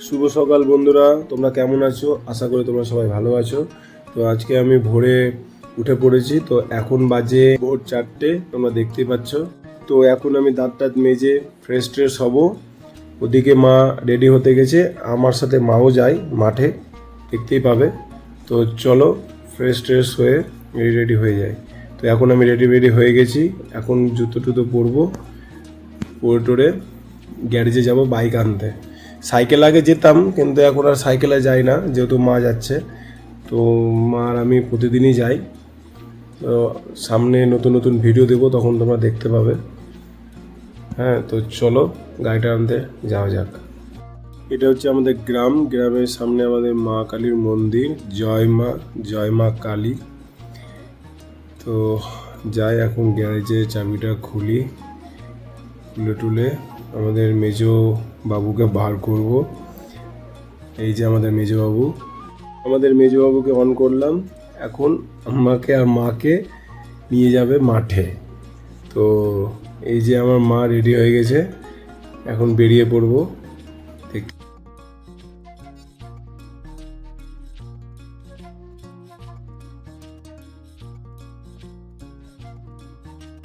শুভ সকাল বন্ধুরা, তোমরা কেমন আছো? আশা করি তোমরা সবাই ভালো আছো। তো আজকে আমি ভোরে উঠে পড়েছি। তো এখন বাজে ভোর 4টে, তোমরা দেখতেই পাচ্ছ। তো এখন আমি দাঁত মেজে ফ্রেশ হব। ওদিকে মা রেডি হতে গেছে, আমার সাথে মাও যায় মাঠে, দেখতেই পাবে। তো চলো ফ্রেশ হয়ে রেডি হয়ে যায়। তো এখন আমি রেডি হয়ে গেছি। এখন জুতো টুতো পরবো, পরে টোরে গ্যারেজে যাব বাইক আনতে। সাইকেল আগে যেতাম, কিন্তু এখন আর সাইকেলে যাই না, যেহেতু মা যাচ্ছে। তো মা আর আমি প্রতিদিনই যাই। তো সামনে নতুন ভিডিও দেবো, তখন তোমরা দেখতে পাবে। হ্যাঁ, তো চলো গাড়িটা আনতে যাওয়া যাক। এটা হচ্ছে আমাদের গ্রামের সামনে আমাদের মা কালীর মন্দির। জয় মা কালী। তো যাই এখন গ্যারেজে, চাবিটা খুলে টুলে আমাদের মেজো বাবুকে বার করব। এই যে আমাদের মেজো বাবুকে অন করলাম। এখন আমাকে আর মাকে নিয়ে যাবে মাঠে। তো এই যে আমার মা রেডি হয়ে গেছে, এখন বেরিয়ে পড়বো।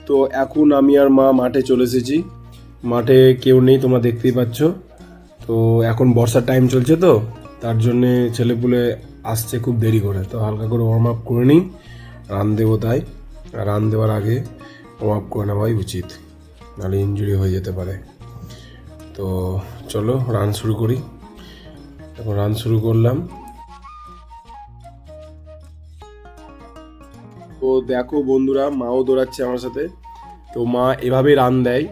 তো এখন আমি আর মা মাঠে চলে এসেছি। মাঠে কেউ নেই, তোমরা দেখতেই পাচ্ছ। তো এখন বর্ষার টাইম চলছে, তো তার জন্যে ছেলেপুলে আসছে খুব দেরি করে। তো হালকা করে ওয়ার্ম আপ করে নিই, রান দেবো তাই। আর রান দেওয়ার আগে ওয়ার্ম আপ করে নেওয়াই উচিত, নাহলে ইনজুরি হয়ে যেতে পারে। তো চলো রান শুরু করি। এখন রান শুরু করলাম। তো দেখো বন্ধুরা, মাও দৌড়াচ্ছে আমার সাথে। তো মা এভাবেই রান দেয়।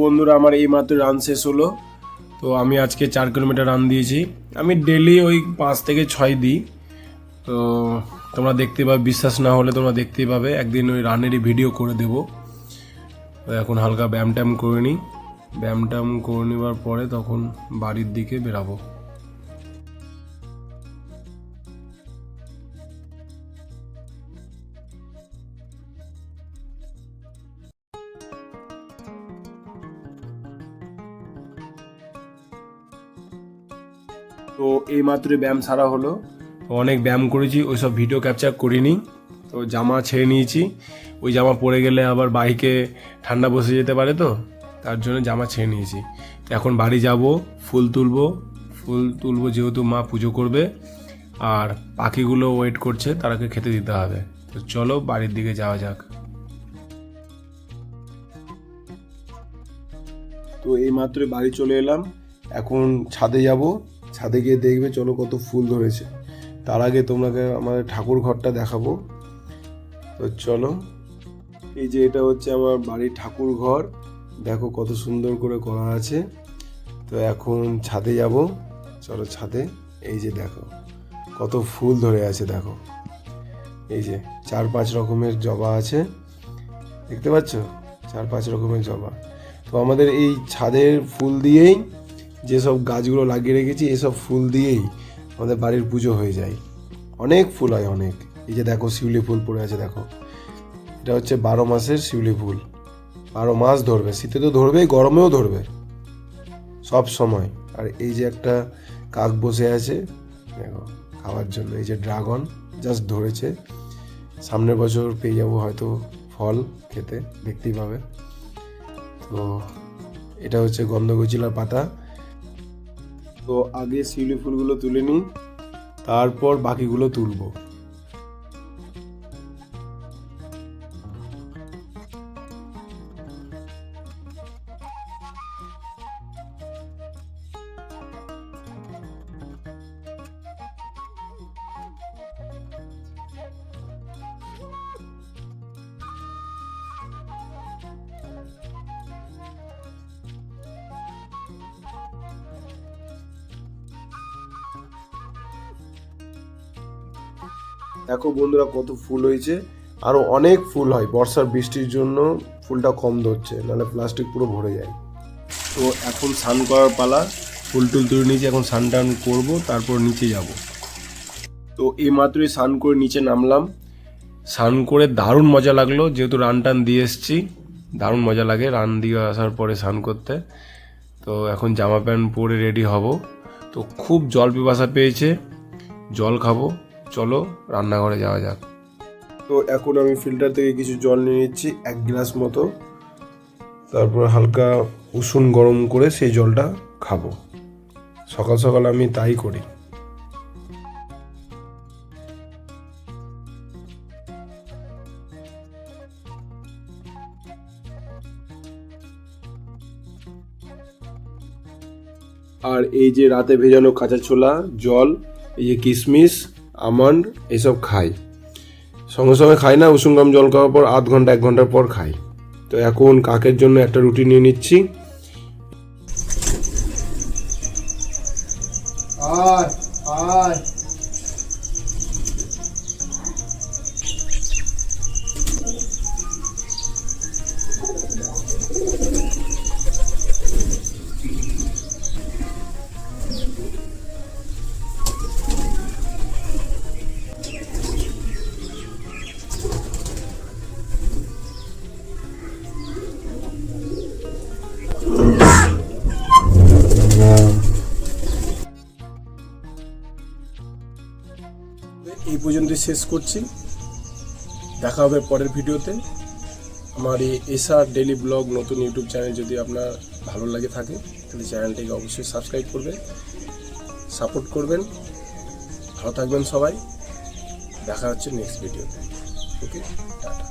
বন্ধুরা, আমার এই মাত্র রান শেষ হলো। তো আমি আজকে 4 কিলোমিটার রান দিয়েছি। আমি ডেলি ওই 5 থেকে 6 দিই। তো তোমরা দেখতে পাবে, বিশ্বাস না হলে তোমরা দেখতেই পাবে, একদিন ওই রানেরই ভিডিও করে দেবো। তো এখন হালকা ব্যায়াম ট্যাম করে নিই। ব্যায়াম ট্যাম করে নেওয়ার পরে তখন বাড়ির দিকে বেরাবো। তো এই মাত্রই ব্যায়াম সারা হলো। তো অনেক ব্যায়াম করেছি, ওই সব ভিডিও ক্যাপচার করিনি। তো জামা ছেড়ে নিয়েছি, ওই জামা পরে গেলে আবার বাইকে ঠান্ডা বসে যেতে পারে, তো তার জন্য জামা ছেড়ে নিয়েছি। তো এখন বাড়ি যাব, ফুল তুলবো যেহেতু মা পুজো করবে। আর পাখিগুলো ওয়েট করছে, তারাকে খেতে দিতে হবে। তো চলো বাড়ির দিকে যাওয়া যাক। তো এই মাত্রই বাড়ি চলে এলাম। এখন ছাদে যাব, ছাদে গিয়ে দেখবে চলো কত ফুল ধরেছে। তার আগে তোমাকে আমাদের ঠাকুর ঘরটা দেখাবো। তো চলো, এই যে এটা হচ্ছে আমার বাড়ির ঠাকুর ঘর। দেখো কত সুন্দর করে করা আছে। তো এখন ছাদে যাব, চলো ছাদে। এই যে দেখো কত ফুল ধরে আছে, দেখো এই যে 4-5 রকমের জবা আছে, দেখতে পাচ্ছ? 4-5 রকমের জবা। তো আমাদের এই ছাদের ফুল দিয়েই, যেসব গাছগুলো লাগিয়ে রেখেছি এসব ফুল দিয়েই আমাদের বাড়ির পুজো হয়ে যায়। অনেক ফুল হয়, অনেক। এই যে দেখো শিউলি ফুল পড়ে আছে, দেখো এটা হচ্ছে 12 মাসের শিউলি ফুল। 12 মাস ধরবে, শীতে তো ধরবেই, গরমেও ধরবে, সব সময়। আর এই যে একটা কাক বসে আছে দেখো খাওয়ার জন্য। এই যে ড্রাগন জাস্ট ধরেছে, সামনের বছর পেয়ে যাবো হয়তো ফল খেতে, দেখতেই পাবে। তো এটা হচ্ছে গন্ধগোচিলার পাতা। তো আগে শিউলি ফুলগুলো তুলে নিই, তারপর বাকিগুলো তুলবো। দেখো বন্ধুরা কত ফুল হয়েছে, আরো অনেক ফুল হয়। বর্ষার বৃষ্টির জন্য ফুলটা কম ধরছে, নাহলে প্লাস্টিক পুরো ভরে যায়। তো এখন স্নান করার পালা। ফুল টুল তুলে নিয়েছি, এখন স্নান টান করবো, তারপর নিচে যাব। তো এই মাত্রই স্নান করে নিচে নামলাম। স্নান করে দারুণ মজা লাগলো, যেহেতু রান টান দিয়ে এসছি, দারুণ মজা লাগে রান দিয়ে আসার পরে স্নান করতে। তো এখন জামা প্যান্ট পরে রেডি হব। তো খুব জল পিপাসা পেয়েছে, জল খাবো, চলো রান্নাঘরে যাওয়া যাক। তো এখন আমি ফিল্টার থেকে কিছু জল নিয়ে নিচ্ছি 1 গ্লাস মতো, তারপর হালকা উষুম গরম করে সেই জলটা খাবো। সকাল সকাল আমি তাই করি। আর এই যে রাতে ভেজানো কাঁচা ছোলা, জল, এই যে কিশমিশ, আমন্ড এসব খাই। সঙ্গে সঙ্গে খাই না, উষুম গরম জল খাওয়ার পর আধ ঘন্টা 1 ঘন্টা পর খাই। তো এখন কাকের জন্য একটা রুটি নিয়ে নিচ্ছি। আয় আয় এই পর্যন্ত শেষ করছি, দেখা হবে পরের ভিডিওতে। আমার এই এসআর ডেইলি ব্লগ নতুন ইউটিউব চ্যানেল যদি আপনার ভালো লাগে থাকে তাহলে চ্যানেলটিকে অবশ্যই সাবস্ক্রাইব করবেন, সাপোর্ট করবেন। ভালো থাকবেন সবাই, দেখা হচ্ছে নেক্সট ভিডিওতে। ওকে, টাটা।